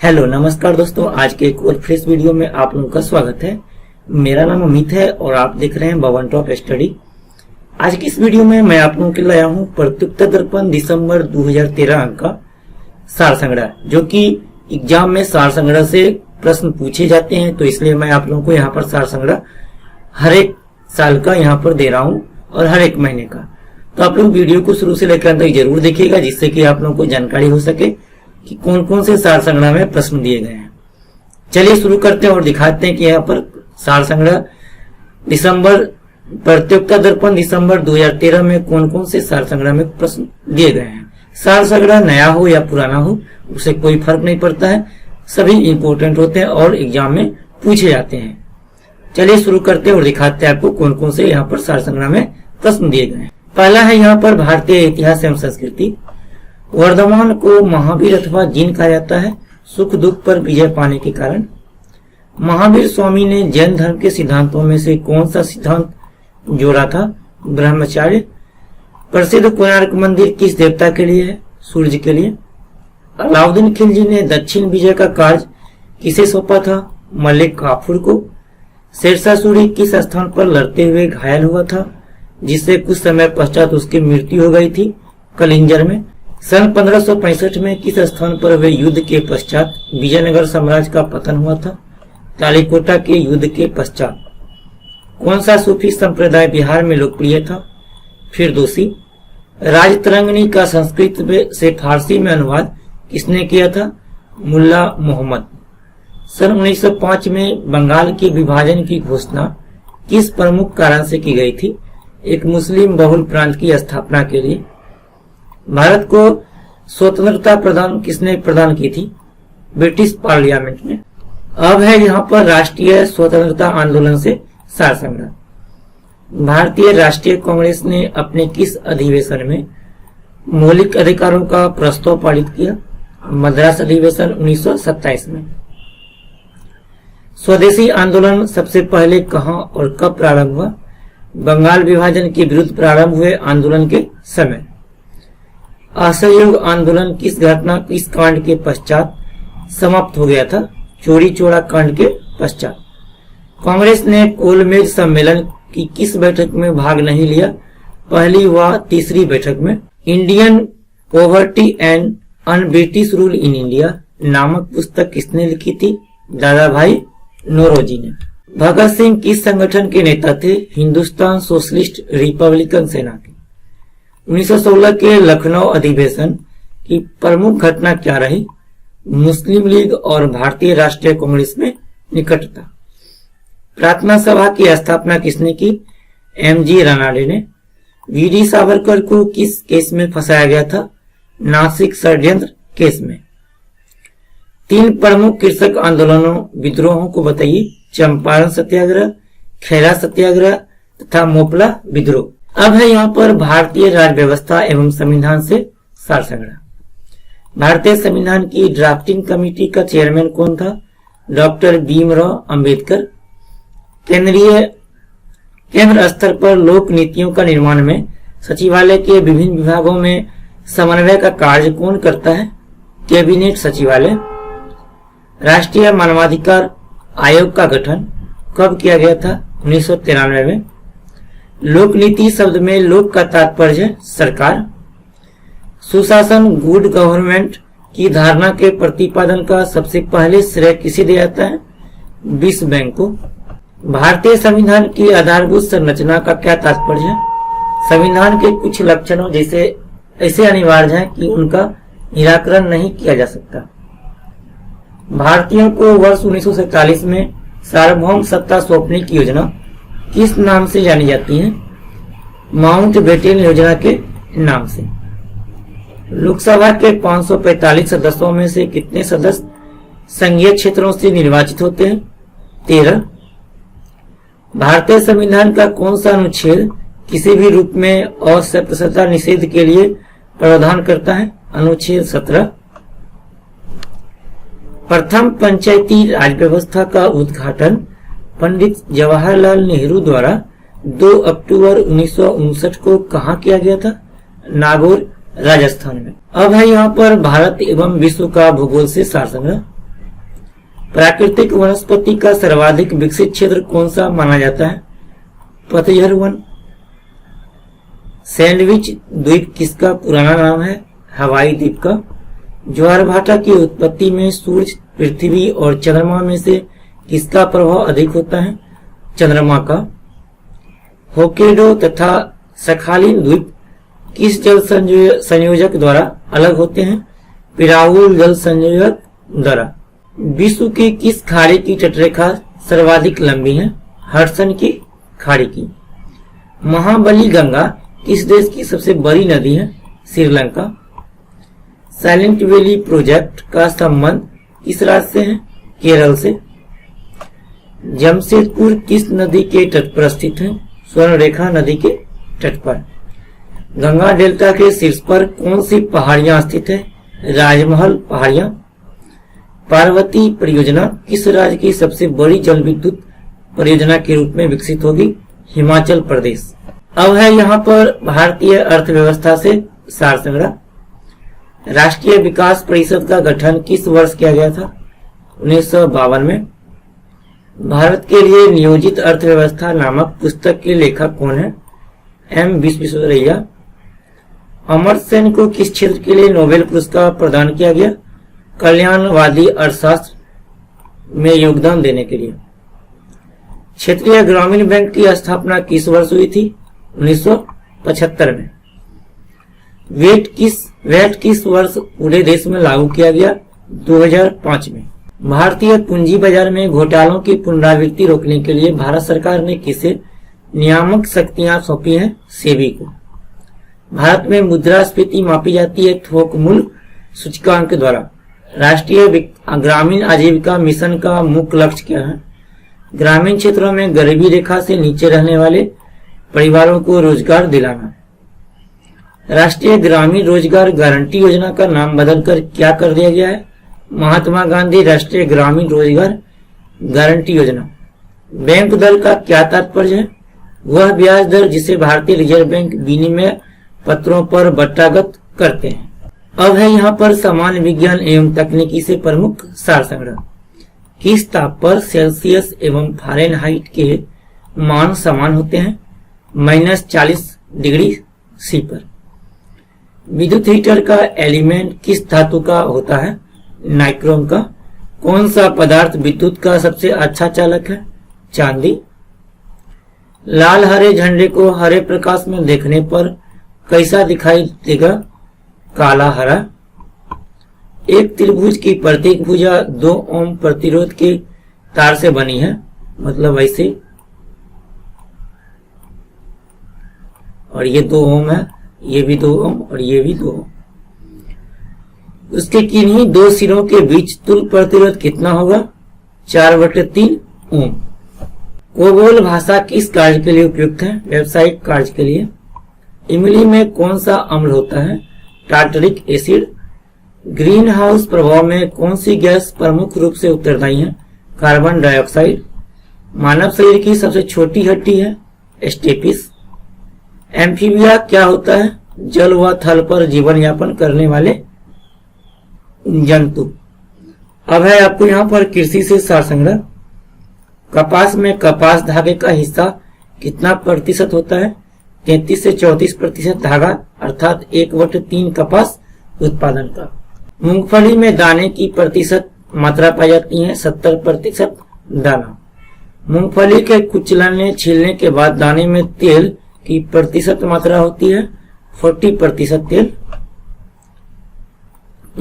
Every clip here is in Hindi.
हेलो नमस्कार दोस्तों, आज के एक और फ्रेश वीडियो में आप लोगों का स्वागत है। मेरा नाम अमित है और आप देख रहे हैं भवन टॉप स्टडी। आज की इस वीडियो में मैं आप लोगों के लिए लाया हूं प्रत्युत्तर दर्पण दिसंबर 2013 अंक का सार संग्रह, जो कि एग्जाम में सार संग्रह से प्रश्न पूछे जाते हैं। तो इसलिए मैं आप लोगों को यहाँ पर सार संग्रह हर एक साल का यहाँ पर दे रहा हूँ और हर एक महीने का। तो आप लोग वीडियो को शुरू से लेकर अंत तक जरूर देखिएगा, जिससे कि आप लोगों को जानकारी हो सके कि कौन कौन से सार संग्रह में प्रश्न दिए गए हैं। चलिए शुरू करते हैं और दिखाते हैं कि यहाँ पर सार संग्रह दिसंबर प्रत्युत्तर दर्पण दिसंबर 2013 में कौन कौन से सार संग्रह में प्रश्न दिए गए हैं। सार संग्रह नया हो या पुराना हो उससे कोई फर्क नहीं पड़ता है, सभी इंपोर्टेंट होते हैं और एग्जाम में पूछे जाते हैं। चलिए शुरू करते हैं और दिखाते हैं आपको कौन कौन से यहाँ पर सार संग्रह में प्रश्न दिए गए हैं। पहला है यहाँ पर भारतीय इतिहास एवं संस्कृति। वर्धमान को महावीर अथवा जीन कहा जाता है, सुख दुख पर विजय पाने के कारण। महावीर स्वामी ने जैन धर्म के सिद्धांतों में से कौन सा सिद्धांत जोड़ा था? ब्रह्मचार्य। प्रसिद्ध कोणार्क मंदिर किस देवता के लिए है? सूर्य के लिए। अलाउद्दीन खिलजी ने दक्षिण विजय का कार्य किसे सौंपा था? मलिक काफूर को। शेरशाह सूरी किस स्थान पर लड़ते हुए घायल हुआ था, जिससे कुछ समय पश्चात उसकी मृत्यु हो गई थी? कलिंजर में। सन 1565 में किस स्थान पर वे युद्ध के पश्चात विजयनगर साम्राज्य का पतन हुआ था? तालीकोटा के युद्ध के पश्चात। कौन सा सूफी संप्रदाय बिहार में लोकप्रिय था? फिरदौसी। राजतरंगिणी का संस्कृत से फारसी में अनुवाद किसने किया था? मुल्ला मोहम्मद। सन 1905 में बंगाल के विभाजन की घोषणा किस प्रमुख कारण से की गई थी? एक मुस्लिम बहुल प्रांत की स्थापना के लिए। भारत को स्वतंत्रता प्रदान किसने प्रदान की थी? ब्रिटिश पार्लियामेंट ने। अब है यहाँ पर राष्ट्रीय स्वतंत्रता आंदोलन से सार संग्रह। भारतीय राष्ट्रीय कांग्रेस ने अपने किस अधिवेशन में मौलिक अधिकारों का प्रस्ताव पारित किया? मद्रास अधिवेशन 1927 में। स्वदेशी आंदोलन सबसे पहले कहां और कब प्रारंभ हुआ? बंगाल विभाजन के विरुद्ध प्रारंभ हुए आंदोलन के समय। असहयोग आंदोलन किस कांड के पश्चात समाप्त हो गया था? चोरी चोरा कांड के पश्चात। कांग्रेस ने कोलमेज सम्मेलन की किस बैठक में भाग नहीं लिया? पहली व तीसरी बैठक में। Indian poverty and un British rule in India नामक पुस्तक किसने लिखी थी? दादा भाई नौरोजी ने। भगत सिंह किस संगठन के नेता थे? हिंदुस्तान सोशलिस्ट रिपब्लिकन सेना के। 1916 के लखनऊ अधिवेशन की प्रमुख घटना क्या रही? मुस्लिम लीग और भारतीय राष्ट्रीय कांग्रेस में निकटता। प्रार्थना सभा की स्थापना किसने की? एमजी रानाडे ने। वीडी सावरकर को किस केस में फंसाया गया था? नासिक षड्यंत्र केस में। तीन प्रमुख कृषक आंदोलनों विद्रोहों को बताइए। चंपारण सत्याग्रह, खेरा सत्याग्रह तथा मोपला विद्रोह। अब है यहाँ पर भारतीय राज्य व्यवस्था एवं संविधान से सार संग्रह। भारतीय संविधान की ड्राफ्टिंग कमेटी का चेयरमैन कौन था? डॉक्टर भीमराव अंबेडकर। केंद्र स्तर पर लोक नीतियों का निर्माण में सचिवालय के विभिन्न विभागों में समन्वय का कार्य कौन करता है? कैबिनेट सचिवालय। राष्ट्रीय मानवाधिकार आयोग का गठन कब किया गया था? 1993 में। लोक नीति शब्द में लोक का तात्पर्य सरकार। सुशासन गुड गवर्नमेंट की धारणा के प्रतिपादन का सबसे पहले श्रेय किसे दिया जाता है? विश्व बैंक को। भारतीय संविधान की आधारभूत संरचना का क्या तात्पर्य है? संविधान के कुछ लक्षणों जैसे ऐसे अनिवार्य है कि उनका निराकरण नहीं किया जा सकता। भारतीयों को वर्ष 1947 में सार्वभौम सत्ता सौंपने की योजना किस नाम से जानी जाती है? माउंटबेटन योजना के नाम से। लोकसभा के 545 सदस्यों में से कितने सदस्य संघीय क्षेत्रों से निर्वाचित होते हैं? 13। भारतीय संविधान का कौन सा अनुच्छेद किसी भी रूप में अस्पृश्यता निषेध के लिए प्रावधान करता है? अनुच्छेद 17। प्रथम पंचायती राज व्यवस्था का उद्घाटन पंडित जवाहरलाल नेहरू द्वारा 2 अक्टूबर 1959 को कहाँ किया गया था? नागौर, राजस्थान में। अब है यहाँ पर भारत एवं विश्व का भूगोल से सार संग्रह। प्राकृतिक वनस्पति का सर्वाधिक विकसित क्षेत्र कौन सा माना जाता है? पतझड़ वन। सैंडविच द्वीप किसका पुराना नाम है? हवाई द्वीप का। ज्वार भाटा की उत्पत्ति में सूर्य, पृथ्वी और चंद्रमा में से किसका प्रभाव अधिक होता है? चंद्रमा का। होक्काइडो तथा सखालिन द्वीप किस जल संयोजक द्वारा अलग होते हैं? पिरावुल जल संयोजक द्वारा। विश्व की किस खाड़ी की तटरेखा सर्वाधिक लंबी है? हडसन की खाड़ी की। महाबली गंगा किस देश की सबसे बड़ी नदी है? श्रीलंका। साइलेंट वैली प्रोजेक्ट का संबंध किस राज्य से है? केरल से। जमशेदपुर किस नदी के तट पर स्थित है? स्वर्णरेखा नदी के तट पर। गंगा डेल्टा के शीर्ष पर कौन सी पहाड़ियां स्थित है? राजमहल पहाड़ियां। पार्वती परियोजना किस राज्य की सबसे बड़ी जल विद्युत परियोजना के रूप में विकसित होगी? हिमाचल प्रदेश। अब है यहाँ पर भारतीय अर्थव्यवस्था से सार संग्रह। राष्ट्रीय विकास परिषद का गठन किस वर्ष किया गया था? 1952 में। भारत के लिए नियोजित अर्थव्यवस्था नामक पुस्तक के लेखक कौन है? एम विश्वेश्वरैया। अमर्त्य सेन को किस क्षेत्र के लिए नोबेल पुरस्कार प्रदान किया गया? कल्याणवादी अर्थशास्त्र में योगदान देने के लिए। क्षेत्रीय ग्रामीण बैंक की स्थापना किस वर्ष हुई थी? 1975 में। वैट किस वर्ष पूरे देश में लागू किया गया? 2005 में। भारतीय पूंजी बाजार में घोटालों की पुनरावृत्ति रोकने के लिए भारत सरकार ने किसे नियामक शक्तियां सौंपी हैं? सेबी को। भारत में मुद्रास्फीति मापी जाती है थोक मूल्य सूचकांक द्वारा। राष्ट्रीय ग्रामीण आजीविका मिशन का मुख्य लक्ष्य क्या है? ग्रामीण क्षेत्रों में गरीबी रेखा से नीचे रहने वाले परिवारों को रोजगार दिलाना। राष्ट्रीय ग्रामीण रोजगार गारंटी योजना का नाम बदलकर क्या कर दिया गया है? महात्मा गांधी राष्ट्रीय ग्रामीण रोजगार गारंटी योजना। बैंक दर का क्या तात्पर्य है? वह ब्याज दर जिसे भारतीय रिजर्व बैंक विनिमय पत्रों पर बट्टागत करते हैं। अब है यहाँ पर सामान्य विज्ञान एवं तकनीकी से प्रमुख सार संग्रह। किस ताप पर सेल्सियस एवं फारेनहाइट के मान समान होते हैं? -40 डिग्री सी पर। विद्युत हीटर का एलिमेंट किस धातु का होता है? नाइक्रोम का। कौन सा पदार्थ विद्युत का सबसे अच्छा चालक है? चांदी। लाल हरे झंडे को हरे प्रकाश में देखने पर कैसा दिखाई देगा? काला हरा। एक त्रिभुज की प्रत्येक भुजा 2 ओम प्रतिरोध के तार से बनी है, मतलब ऐसे, और ये 2 ओम है, ये भी 2 ओम और ये भी 2 ओम। उसके किन्हीं 2 सिरों के बीच तुल्य प्रतिरोध कितना होगा? 4/3 ओम। कोबोल भाषा किस कार्य के लिए उपयुक्त है? व्यावसायिक कार्य के लिए। इमली में कौन सा अम्ल होता है? Tartaric acid. ग्रीन हाउस प्रभाव में कौन सी गैस प्रमुख रूप से उत्तरदायी है? Carbon dioxide. मानव शरीर की सबसे छोटी हड्डी है स्टेपिस। एम्फीबिया क्या होता है? जल व थल पर जीवन यापन करने वाले जंतु। अब है आपको यहाँ पर कृषि से सार संग्रह। कपास में कपास धागे का हिस्सा कितना प्रतिशत होता है? 33 से 34% धागा, अर्थात 1/3 कपास उत्पादन का। मूंगफली में दाने की प्रतिशत मात्रा पाई जाती है 70% दाना। मूंगफली के कुचलने छीलने के बाद दाने में तेल की प्रतिशत मात्रा होती है 40% तेल।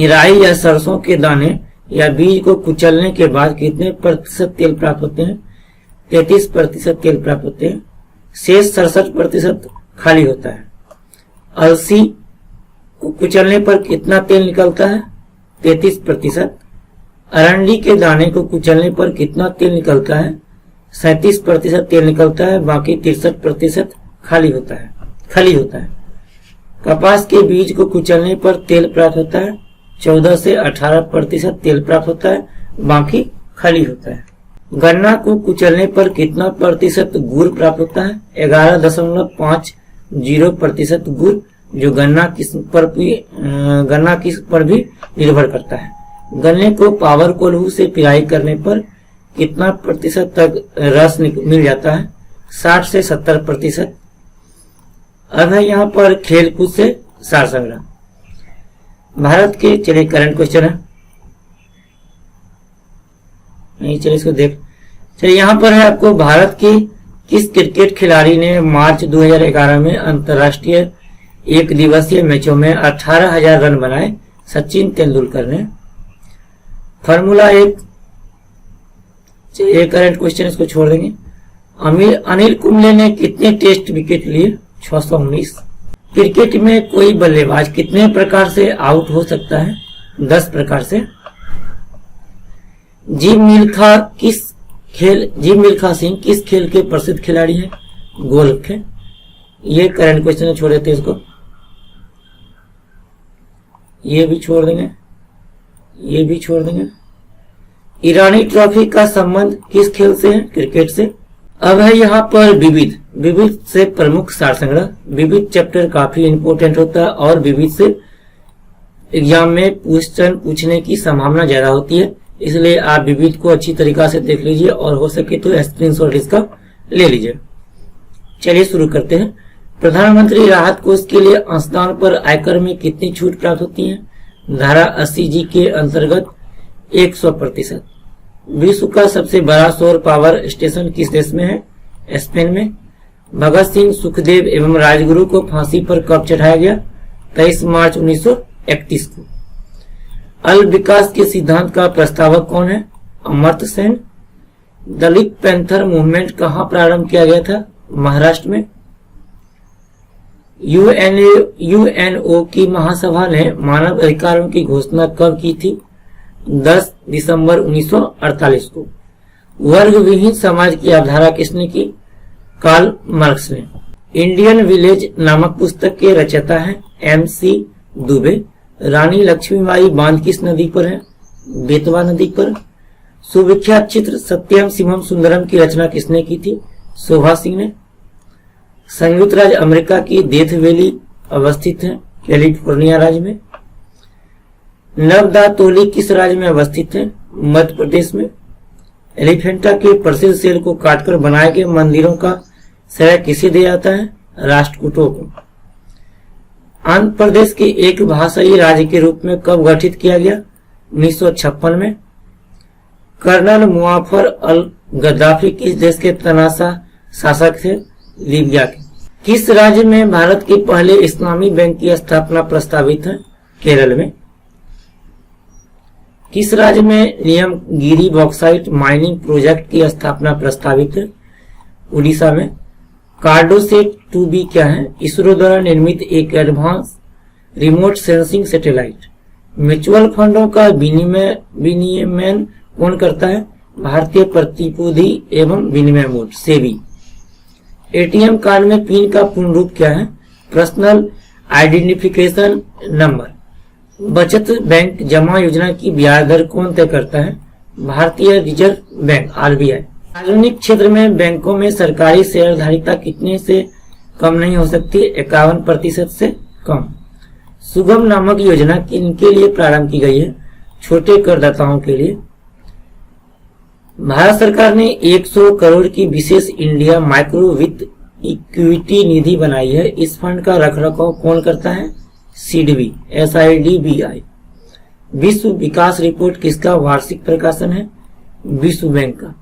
राई या सरसों के दाने या बीज को कुचलने के बाद कितने प्रतिशत तेल प्राप्त होते हैं? 33% तेल प्राप्त होते हैं। शेष 67% खाली होता है। अलसी को कुचलने पर कितना तेल निकलता है? 33%। अरंडी के दाने को कुचलने पर कितना तेल निकलता है? 37% तेल निकलता है, बाकी 63% खाली होता है। कपास के बीज को कुचलने पर तेल प्राप्त होता है 14 से 18% तेल प्राप्त होता है, बाकी खाली होता है। गन्ना को कुचलने पर कितना प्रतिशत गुड़ प्राप्त होता है? 11.50% गुड़, जो गन्ना किस्म पर भी निर्भर करता है। गन्ने को पावर कोल्हू से पिराई करने पर कितना प्रतिशत तक रस मिल जाता है? 60 से 70%। अब है यहाँ पर खेल कूद से सार संग्रह। भारत के, चलिए करंट क्वेश्चन है, नहीं चलिए इसको देख, चलिए यहाँ पर है आपको, भारत की किस क्रिकेट खिलाड़ी ने मार्च 2011 में अंतर्राष्ट्रीय एक दिवसीय मैचों में 18,000 रन बनाए? सचिन तेंदुलकर ने। फार्मूला 1, चलिए करंट क्वेश्चन इसको छोड़ देंगे। अनिल कुंबले ने कितने टेस्ट विकेट लिए? 619। क्रिकेट में कोई बल्लेबाज कितने प्रकार से आउट हो सकता है? 10 प्रकार से। जिम मिल्खा सिंह किस खेल के प्रसिद्ध खिलाड़ी हैं? गोल्फ के। ये करंट क्वेश्चन छोड़ देते हैं, इसको ये भी छोड़ देंगे, ये भी छोड़ देंगे। ईरानी ट्रॉफी का संबंध किस खेल से है? क्रिकेट से। अब है यहाँ पर विविध से प्रमुख सार संग्रह। विविध चैप्टर काफी इंपोर्टेंट होता है और विविध से एग्जाम में क्वेश्चन पूछने की संभावना ज्यादा होती है, इसलिए आप विविध को अच्छी तरीका से देख लीजिए और हो सके तो स्क्रीनशॉट इसका ले लीजिए। चलिए शुरू करते हैं। प्रधानमंत्री राहत कोष के लिए अंशदान पर आयकर में कितनी छूट प्राप्त होती है? धारा 80G के अंतर्गत 100%। विश्व का सबसे बड़ा सौर पावर स्टेशन किस देश में है? स्पेन में। भगत सिंह, सुखदेव एवं राजगुरु को फांसी पर कब चढ़ाया गया? 23 मार्च 1931 को। अल विकास के सिद्धांत का प्रस्तावक कौन है? अमर्त्य सेन। दलित पैंथर मूवमेंट कहाँ प्रारंभ किया गया था? महाराष्ट्र में। यूएनओ की महासभा ने मानव अधिकारों की घोषणा कब की थी? 10 दिसंबर 1948 को। वर्ग विहीन समाज की अवधारणा किसने की? कार्ल मार्क्स ने। इंडियन विलेज नामक पुस्तक के रचयिता हैं MC दुबे। रानी लक्ष्मीबाई बांध किस नदी पर है? बेतवा नदी पर। सुविख्यात चित्र सत्यम शिवम सुंदरम की रचना किसने की थी? शोभा सिंह ने। संयुक्त राज्य अमेरिका की डेथ वैली अवस्थित है? कैलिफोर्निया राज्य में। नवदातोली किस राज्य में अवस्थित है? मध्य प्रदेश में। एलिफेंटा के प्रसिद्ध सेल को काटकर बनाए गए मंदिरों का श्रेय किसे दिया जाता है? राष्ट्रकूटों को। आंध्र प्रदेश के एक भाषाई राज्य के रूप में कब गठित किया गया? 1956 में। कर्नल मुआफर अल गद्दाफी किस देश के तनाशा शासक थे? लीबिया के। किस राज्य में भारत के पहले इस्लामी बैंक की स्थापना प्रस्तावित है? केरल में। किस राज्य में नीलमगिरी बॉक्साइट माइनिंग प्रोजेक्ट की स्थापना प्रस्तावित है? उड़ीसा में। कार्डोसेट 2B क्या है? इसरो द्वारा निर्मित एक advance remote sensing satellite. Mutual फंडों का विनियमन कौन करता है? भारतीय प्रतिभूति एवं विनिमय बोर्ड सेबी। एटीएम कार्ड में पिन का पूर्ण रूप क्या है? Personal identification number. बचत बैंक जमा योजना की ब्याज दर कौन तय करता है? भारतीय रिजर्व बैंक RBI। सार्वजनिक क्षेत्र में बैंकों में सरकारी शेयरधारिता कितने से कम नहीं हो सकती? 51% से कम। सुगम नामक योजना किनके लिए प्रारंभ की गई है? छोटे करदाताओं के लिए। भारत सरकार ने 100 करोड़ की विशेष इंडिया माइक्रो वित्त इक्विटी निधि बनाई है। इस फंड का रखरखाव कौन करता है? SIDBI। विश्व विकास रिपोर्ट किसका वार्षिक प्रकाशन है? विश्व बैंक का।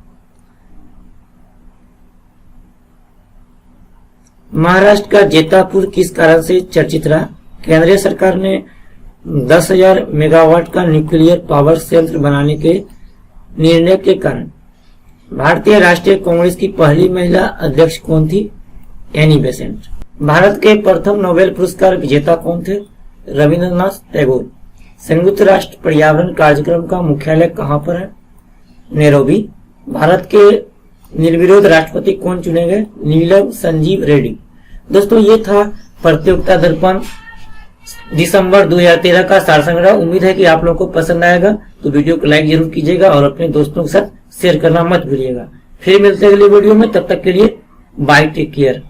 महाराष्ट्र का जेतापुर किस कारण से चर्चित रहा? केंद्रीय सरकार ने 10,000 मेगावाट का न्यूक्लियर पावर संयंत्र बनाने के निर्णय के कारण। भारतीय राष्ट्रीय कांग्रेस की पहली महिला अध्यक्ष कौन थी? Annie Besant. भारत के प्रथम नोबेल पुरस्कार विजेता कौन थे? रविंद्रनाथ टैगोर। संयुक्त राष्ट्र पर्यावरण कार्यक्रम का मुख्यालय कहाँ पर है? नैरोबी। भारत के निर्विरोध राष्ट्रपति कौन चुने गए? नीलम संजीव रेड्डी। दोस्तों ये था प्रतियोगिता दर्पण दिसंबर 2013 का सार संग्रह। उम्मीद है कि आप लोगों को पसंद आएगा, तो वीडियो को लाइक जरूर कीजिएगा और अपने दोस्तों के साथ शेयर करना मत भूलिएगा। फिर मिलते हैं अगले वीडियो में, तब तक के लिए बाय, टेक केयर।